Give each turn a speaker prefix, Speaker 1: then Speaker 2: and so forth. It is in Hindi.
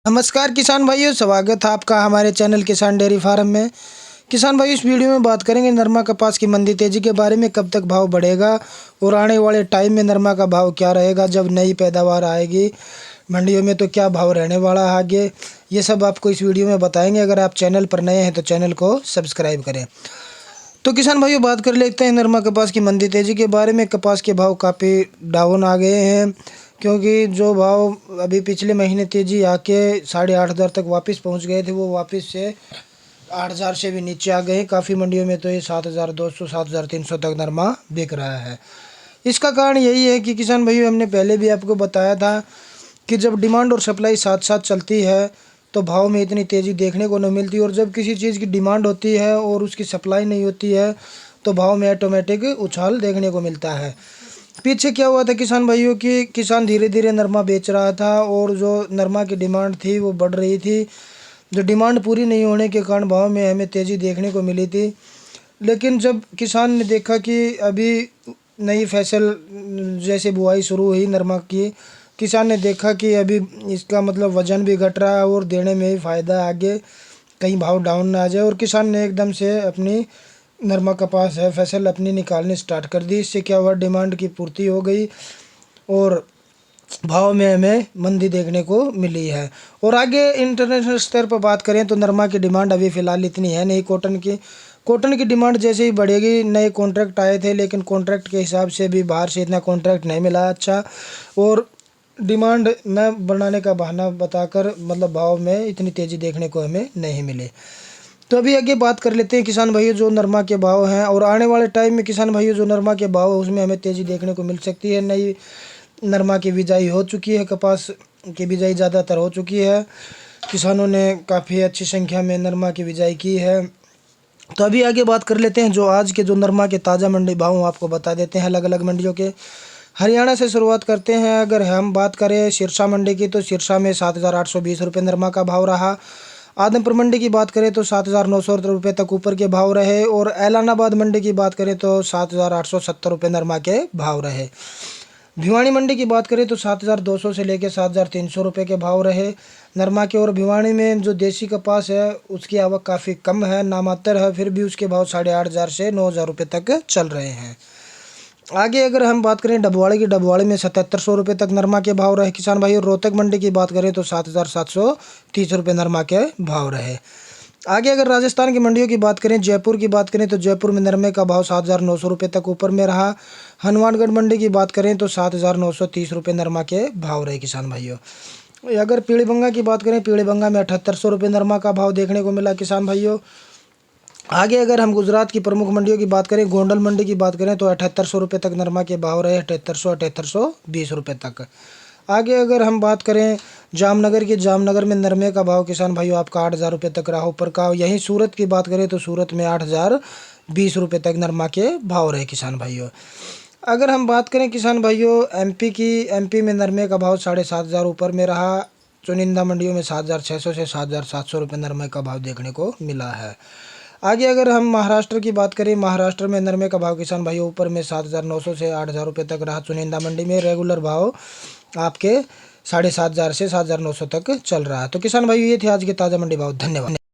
Speaker 1: नमस्कार किसान भाइयों, स्वागत है आपका हमारे चैनल किसान डेयरी फार्म में। किसान भाई, इस वीडियो में बात करेंगे नरमा कपास की मंदी तेजी के बारे में। कब तक भाव बढ़ेगा और आने वाले टाइम में नरमा का भाव क्या रहेगा, जब नई पैदावार आएगी मंडियों में तो क्या भाव रहने वाला है आगे, ये सब आपको इस वीडियो में बताएंगे। अगर आप चैनल पर नए हैं तो चैनल को सब्सक्राइब करें। तो किसान भाइयों, बात कर लेते हैं नरमा कपास की मंदी तेजी के बारे में। कपास के भाव काफ़ी डाउन आ गए हैं, क्योंकि जो भाव अभी पिछले महीने तेजी आके 8,500 तक वापस पहुंच गए थे, वो वापस से 8,000 से भी नीचे आ गए हैं। काफ़ी मंडियों में तो ये 7,200 7,300 तक नरमा बिक रहा है। इसका कारण यही है कि किसान भाइयों, हमने पहले भी आपको बताया था कि जब डिमांड और सप्लाई साथ साथ चलती है तो भाव में इतनी तेज़ी देखने को नहीं मिलती, और जब किसी चीज़ की डिमांड होती है और उसकी सप्लाई नहीं होती है तो भाव में ऑटोमेटिक उछाल देखने को मिलता है। पीछे क्या हुआ था किसान भाइयों कि किसान धीरे धीरे नरमा बेच रहा था और जो नरमा की डिमांड थी वो बढ़ रही थी। जो डिमांड पूरी नहीं होने के कारण भाव में हमें तेज़ी देखने को मिली थी। लेकिन जब किसान ने देखा कि अभी नई फसल जैसे बुआई शुरू हुई नरमा की, किसान ने देखा कि अभी इसका मतलब वज़न भी घट रहा है और देने में ही फ़ायदा है, आगे कहीं भाव डाउन ना आ जाए। और किसान ने एकदम से अपनी नरमा कपास है फसल अपनी निकालनी स्टार्ट कर दी। इससे क्या हुआ, डिमांड की पूर्ति हो गई और भाव में हमें मंदी देखने को मिली है। और आगे इंटरनेशनल स्तर पर बात करें तो नरमा की डिमांड अभी फ़िलहाल इतनी है नहीं। कॉटन की डिमांड जैसे ही बढ़ेगी, नए कॉन्ट्रैक्ट आए थे लेकिन कॉन्ट्रैक्ट के हिसाब से भी बाहर से इतना कॉन्ट्रैक्ट नहीं मिला अच्छा, और डिमांड न बढ़ाने का बहाना बताकर मतलब भाव में इतनी तेज़ी देखने को हमें नहीं मिली। तो अभी आगे बात कर लेते हैं किसान भाइयों जो नरमा के भाव हैं, और आने वाले टाइम में किसान भाइयों जो नरमा के भाव है उसमें हमें तेज़ी देखने को मिल सकती है। नई नरमा की बिजाई हो चुकी है, कपास की बिजाई ज़्यादातर हो चुकी है, किसानों ने काफ़ी अच्छी संख्या में नरमा की बिजाई की है। तो अभी आगे बात कर लेते हैं जो आज के जो नरमा के ताज़ा मंडी भाव आपको बता देते हैं अलग अलग मंडियों के। हरियाणा से शुरुआत करते हैं। अगर हम बात करें सिरसा मंडी की तो सिरसा में 7,820 रुपये नरमा का भाव रहा। आदमपुर मंडी की बात करें तो 7,900 रुपये तक ऊपर के भाव रहे, और ऐलानाबाद मंडी की बात करें तो 7,870 रुपये नरमा के भाव रहे। भिवानी मंडी की बात करें तो 7,200 से लेकर 7,300 रुपये के भाव रहे नरमा के। और भिवानी में जो देसी कपास है उसकी आवक काफ़ी कम है, नामात्र है, फिर भी उसके भाव 8,500 से 9,000 रुपये तक चल रहे हैं। आगे अगर हम बात करें डबवाड़ी की, डबवाड़ी में 7,700 रुपये तक नरमा के भाव रहे किसान भाई। और रोहतक मंडी की बात करें तो 7,730 रुपये नरमा के भाव रहे। आगे अगर राजस्थान की मंडियों की बात करें, जयपुर की बात करें तो जयपुर में नरमे का भाव 7,900 रुपये तक ऊपर में रहा। हनुमानगढ़ मंडी की बात करें तो 7,930 रुपये नरमा के भाव रहे किसान भाइयों। अगर पीलीबंगा की बात करें, पीलीबंगा में 7,800 रुपये नरमा का भाव देखने को मिला किसान भाइयों। आगे अगर हम गुजरात की प्रमुख मंडियों की बात करें, गोंडल मंडी की बात करें तो 7,800 रुपये तक नरमा के भाव रहे, 7,820 रुपये तक। आगे अगर हम बात करें जामनगर की, जामनगर में नरमे का भाव किसान भाइयों आपका 8,000 रुपये तक रहा ऊपर का। यहीं सूरत की बात करें तो सूरत में 8,020 रुपये तक नरमा के भाव रहे किसान भाइयों। अगर हम बात करें किसान भाइयों एमपी की, एमपी में नरमे का भाव 7,500 ऊपर में रहा। चुनिंदा मंडियों में 7,600 से 7,700 रुपये नरमे का भाव देखने को मिला है। आगे अगर हम महाराष्ट्र की बात करें, महाराष्ट्र में नरमे का भाव किसान भाइयों ऊपर में 7,900 से 8,000 रुपये तक रहा। चुनिंदा मंडी में रेगुलर भाव आपके 7,500 से 7,900 तक चल रहा है। तो किसान भाइयों ये थे आज के ताज़ा मंडी भाव। धन्यवाद।